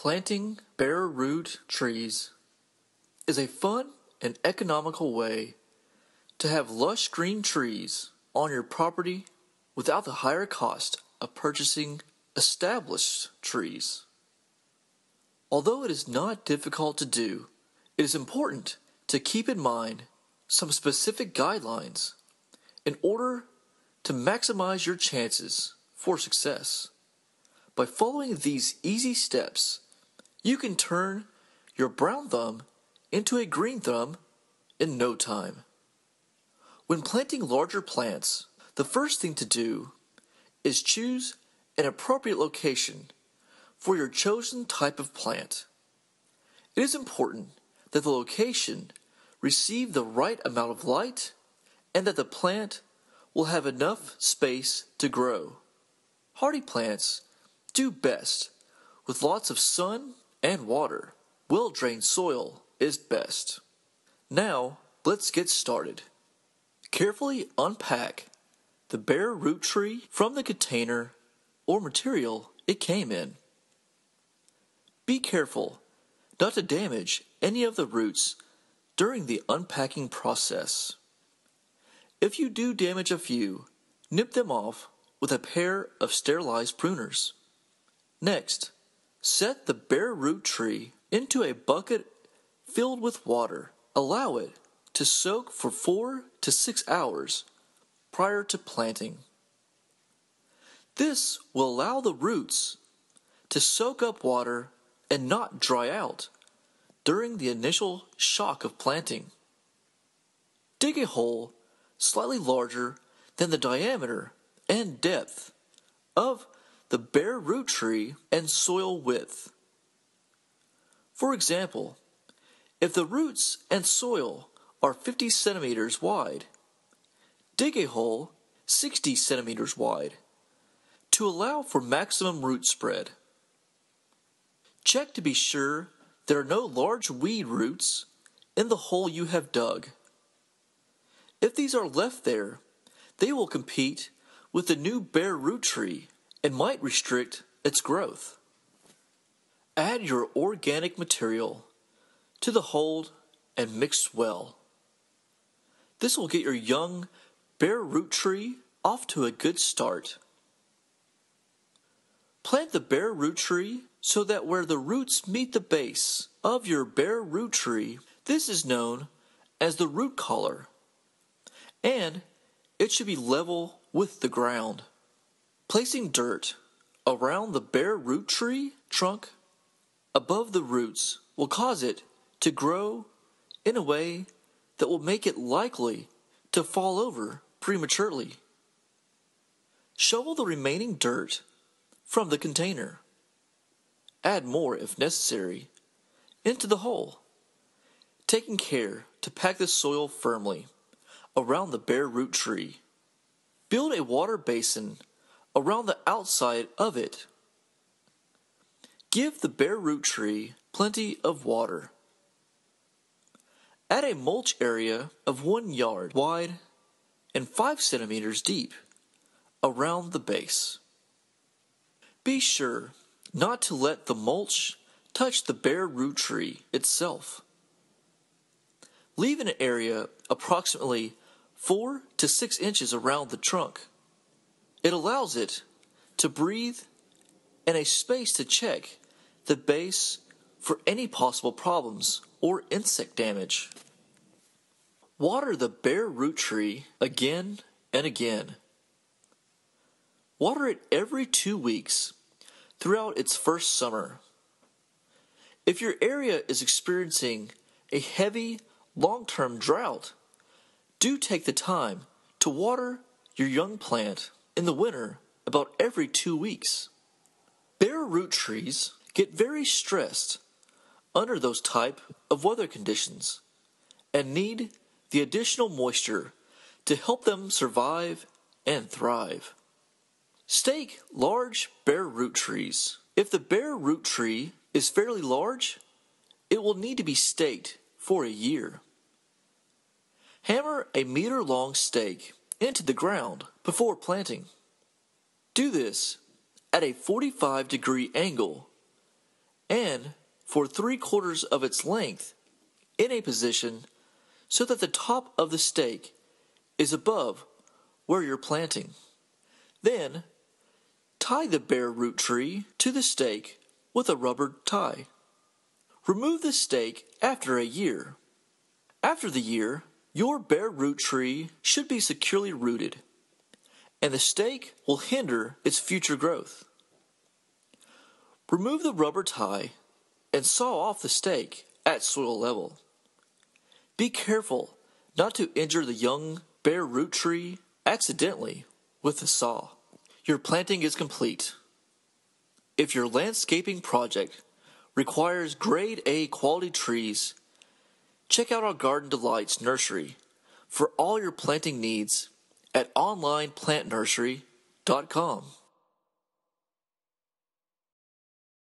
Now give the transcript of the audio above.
Planting bare root trees is a fun and economical way to have lush green trees on your property without the higher cost of purchasing established trees. Although it is not difficult to do, it is important to keep in mind some specific guidelines in order to maximize your chances for success. By following these easy steps, you can turn your brown thumb into a green thumb in no time. When planting larger plants, the first thing to do is choose an appropriate location for your chosen type of plant. It is important that the location receive the right amount of light and that the plant will have enough space to grow. Hardy plants do best with lots of sun and water. Well-drained soil is best. Now, let's get started. Carefully unpack the bare root tree from the container or material it came in. Be careful not to damage any of the roots during the unpacking process. If you do damage a few, nip them off with a pair of sterilized pruners. Next, set the bare root tree into a bucket filled with water. Allow it to soak for 4 to 6 hours prior to planting. This will allow the roots to soak up water and not dry out during the initial shock of planting. Dig a hole slightly larger than the diameter and depth of the bare root tree and soil width. For example, if the roots and soil are 50 centimeters wide, dig a hole 60 centimeters wide to allow for maximum root spread. Check to be sure there are no large weed roots in the hole you have dug. If these are left there, they will compete with the new bare root tree and might restrict its growth. Add your organic material to the hole and mix well. This will get your young bare root tree off to a good start. Plant the bare root tree so that where the roots meet the base of your bare root tree, this is known as the root collar, and it should be level with the ground. Placing dirt around the bare root tree trunk above the roots will cause it to grow in a way that will make it likely to fall over prematurely. Shovel the remaining dirt from the container. Add more if necessary into the hole, taking care to pack the soil firmly around the bare root tree. Build a water basin around the outside of it. Give the bare root tree plenty of water. Add a mulch area of 1 yard wide and 5 centimeters deep around the base. Be sure not to let the mulch touch the bare root tree itself. Leave an area approximately 4 to 6 inches around the trunk. It allows it to breathe and a space to check the base for any possible problems or insect damage. Water the bare root tree again and again. Water it every 2 weeks throughout its first summer. If your area is experiencing a heavy, long-term drought, do take the time to water your young plant in the winter about every 2 weeks. Bare root trees get very stressed under those type of weather conditions and need the additional moisture to help them survive and thrive. Stake large bare root trees. If the bare root tree is fairly large, it will need to be staked for a year. Hammer a meter-long stake into the ground before planting. Do this at a 45-degree angle and for 3/4 of its length in a position so that the top of the stake is above where you're planting. Then, tie the bare root tree to the stake with a rubber tie. Remove the stake after a year. After the year, your bare root tree should be securely rooted, and the stake will hinder its future growth. Remove the rubber tie and saw off the stake at soil level. Be careful not to injure the young bare root tree accidentally with the saw. Your planting is complete. If your landscaping project requires grade A quality trees, check out our Garden Delights Nursery for all your planting needs at onlineplantnursery.com.